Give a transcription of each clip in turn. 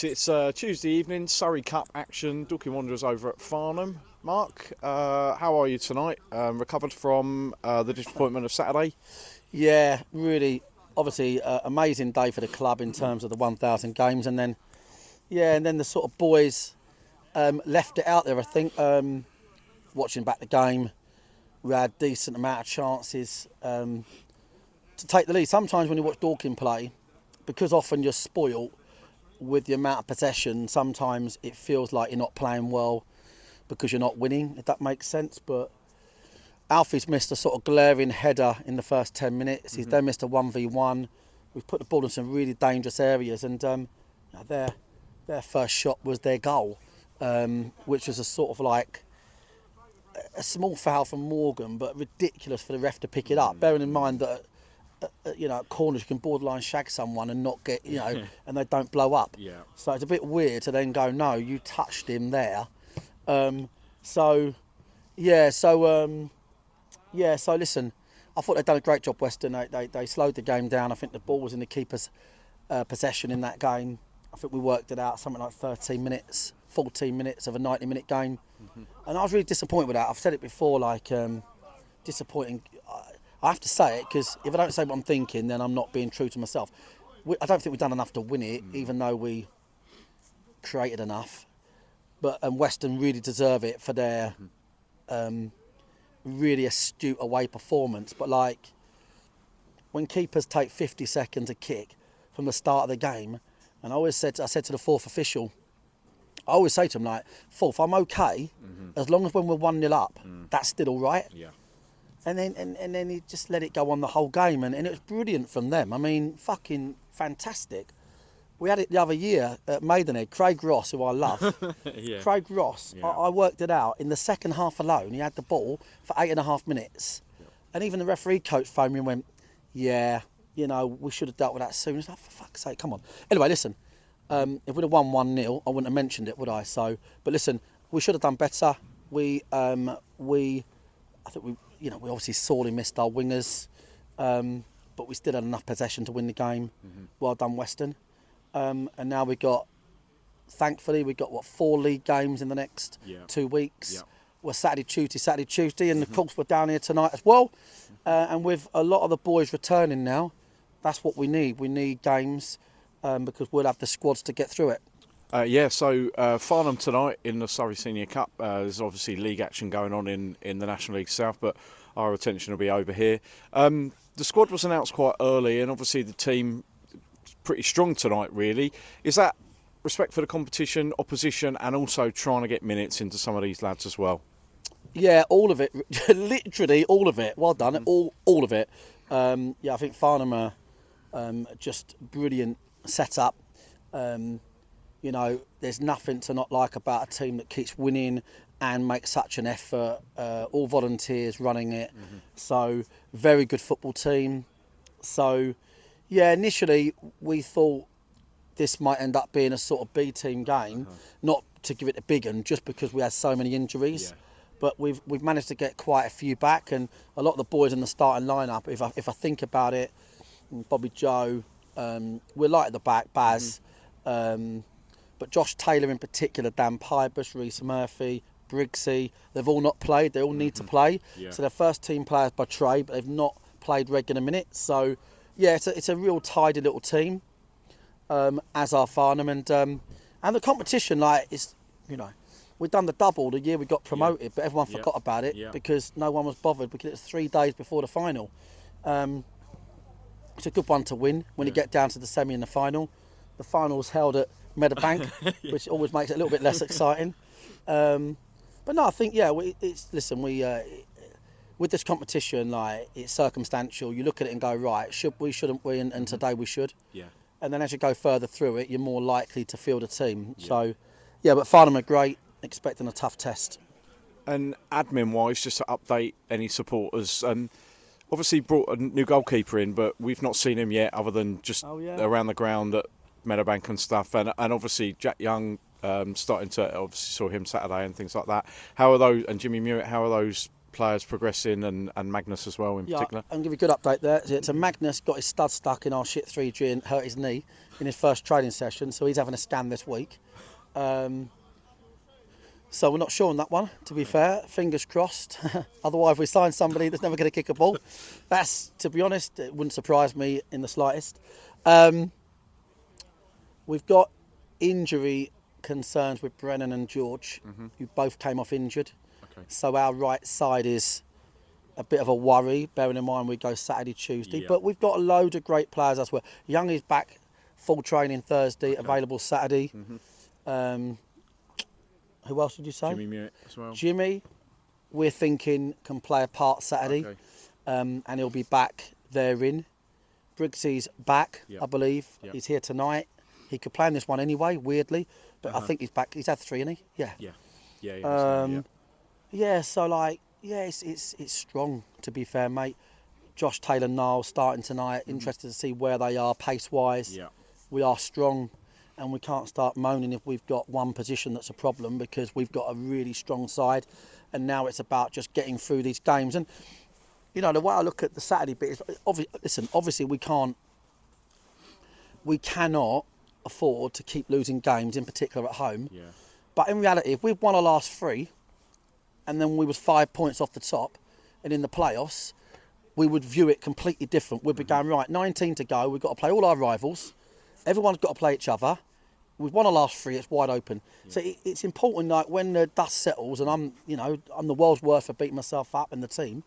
It's Tuesday evening, Surrey Cup action, Dorking Wanderers over at Farnham. Mark, how are you tonight? Recovered from the disappointment of Saturday? Yeah, really, obviously, amazing day for the club in terms of the 1,000 games, and then the sort of boys left it out there. I think watching back the game, we had a decent amount of chances to take the lead. Sometimes when you watch Dorking play, because often you're spoilt with the amount of possession, sometimes it feels like you're not playing well because you're not winning, if that makes sense. But Alfie's missed a sort of glaring header in the first 10 minutes. He's then missed a 1v1. We've put the ball in some really dangerous areas, and their first shot was their goal, which was a sort of like a small foul from Morgan, but ridiculous for the ref to pick it up. Bearing in mind that at corners you can borderline shag someone and not get, and they don't blow up. Yeah. So it's a bit weird to then go, no, you touched him there. So listen, I thought they'd done a great job, Western. They slowed the game down. I think the ball was in the keeper's possession in that game. I think we worked it out, something like 13 minutes, 14 minutes of a 90-minute game. And I was really disappointed with that. I've said it before, disappointing. I have to say it, because if I don't say what I'm thinking, then I'm not being true to myself. I don't think we've done enough to win it, even though we created enough. But Western really deserve it for their really astute away performance. But when keepers take 50 seconds a kick from the start of the game, and I said to the fourth official, I always say to him, fourth, I'm okay, as long as when we're 1-0 up, that's still all right. Yeah. And then he just let it go on the whole game, and it was brilliant from them. I mean, fucking fantastic. We had it the other year at Maidenhead. Craig Ross, who I love. Yeah. Craig Ross, Yeah. I worked it out. In the second half alone, he had the ball for 8.5 minutes. Yep. And even the referee coach phoned me and went, yeah, we should have dealt with that soon. It's like, for fuck's sake, come on. Anyway, listen, if we'd have won 1-0, I wouldn't have mentioned it, would I? But listen, we should have done better. I think we obviously sorely missed our wingers, but we still had enough possession to win the game. Well done, Western. And now thankfully, we've got 4 league games in the next 2 weeks. Yeah. We're Saturday, Tuesday, and of course we're down here tonight as well. And with a lot of the boys returning now, that's what we need. We need games because we'll have the squads to get through it. So Farnham tonight in the Surrey Senior Cup. There's obviously league action going on in the National League South, but our attention will be over here. The squad was announced quite early, and obviously the team pretty strong tonight, really. Is that respect for the competition, opposition, and also trying to get minutes into some of these lads as well? Yeah, all of it. Literally all of it. Well done. All of it. I think Farnham are just brilliant setup. There's nothing to not like about a team that keeps winning and makes such an effort. All volunteers running it. So, very good football team. So, initially we thought this might end up being a sort of B team game, not to give it a big one, just because we had so many injuries. Yeah. But we've managed to get quite a few back, and a lot of the boys in the starting lineup. If I think about it, Bobby Joe, we're light at the back, Baz, but Josh Taylor in particular, Dan Pybus, Reece Murphy, Briggsy, they've all not played. They all need to play. Yeah. So they're first team players by trade, but they've not played regular minutes. So it's a real tidy little team, as are Farnham, and the competition we've done the double the year we got promoted, but everyone forgot about it because no one was bothered because it was 3 days before the final. It's a good one to win when you get down to the semi and the final. The final's held at Meadowbank, which always makes it a little bit less exciting. But no, I think with this competition, it's circumstantial. You look at it and go, right, shouldn't we? And today we should. Yeah. And then as you go further through it, you're more likely to field a team. Yeah. So, but Farnham are great. Expecting a tough test. And admin-wise, just to update any supporters, obviously brought a new goalkeeper in, but we've not seen him yet, other than just around the ground at Meadowbank and stuff. And obviously Jack Young starting to obviously saw him Saturday and things like that. How are those? And Jimmy Mewett, how are those players progressing, and Magnus as well in particular. I'll give you a good update there. So Magnus got his stud stuck in our shit 3G and hurt his knee in his first training session, so he's having a scan this week. So we're not sure on that one, to be fair. Fingers crossed. Otherwise, we sign somebody that's never going to kick a ball. That's, to be honest, it wouldn't surprise me in the slightest. We've got injury concerns with Brennan and George, who both came off injured. Okay. So our right side is a bit of a worry, bearing in mind we go Saturday, Tuesday. Yeah. But we've got a load of great players as well. Young is back, full training Thursday, available Saturday. Who else did you say? Jimmy Mewett as well. Jimmy, we're thinking can play a part Saturday, Okay. and he'll be back therein. Briggsy's back, Yep. I believe. Yep. He's here tonight. He could play in this one anyway, weirdly, but I think he's back. He's had 3, hasn't he? Yeah. Yeah. Yeah. Yeah. So like, it's strong, to be fair, mate. Josh Taylor-Niles starting tonight. Interested to see where they are pace wise. Yeah. We are strong. And we can't start moaning if we've got one position that's a problem, because we've got a really strong side, and now it's about just getting through these games. And you know, the way I look at the Saturday bit is, obviously we cannot afford to keep losing games, in particular at home. Yeah. But in reality, if we've won our last 3, and then we was 5 points off the top, and in the playoffs, we would view it completely different. We'd be going, right, 19 to go. We've got to play all our rivals. Everyone's got to play each other. We've won our last 3. It's wide open. Yeah. So it's important, like when the dust settles, and I'm the world's worst for beating myself up and the team.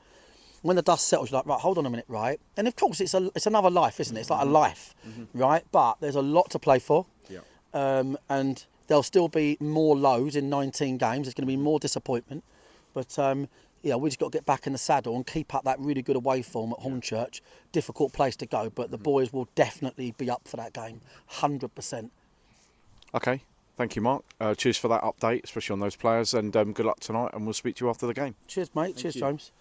When the dust settles, you're like, right, hold on a minute, right? And of course, it's another life, isn't it? It's like a life, right? But there's a lot to play for. Yeah. And there'll still be more lows in 19 games. There's going to be more disappointment. But we just got to get back in the saddle and keep up that really good away form at Hornchurch. Difficult place to go, but the boys will definitely be up for that game, 100%. Okay. Thank you, Mark. Cheers for that update, especially on those players, and good luck tonight, and we'll speak to you after the game. Cheers, mate. Cheers, James.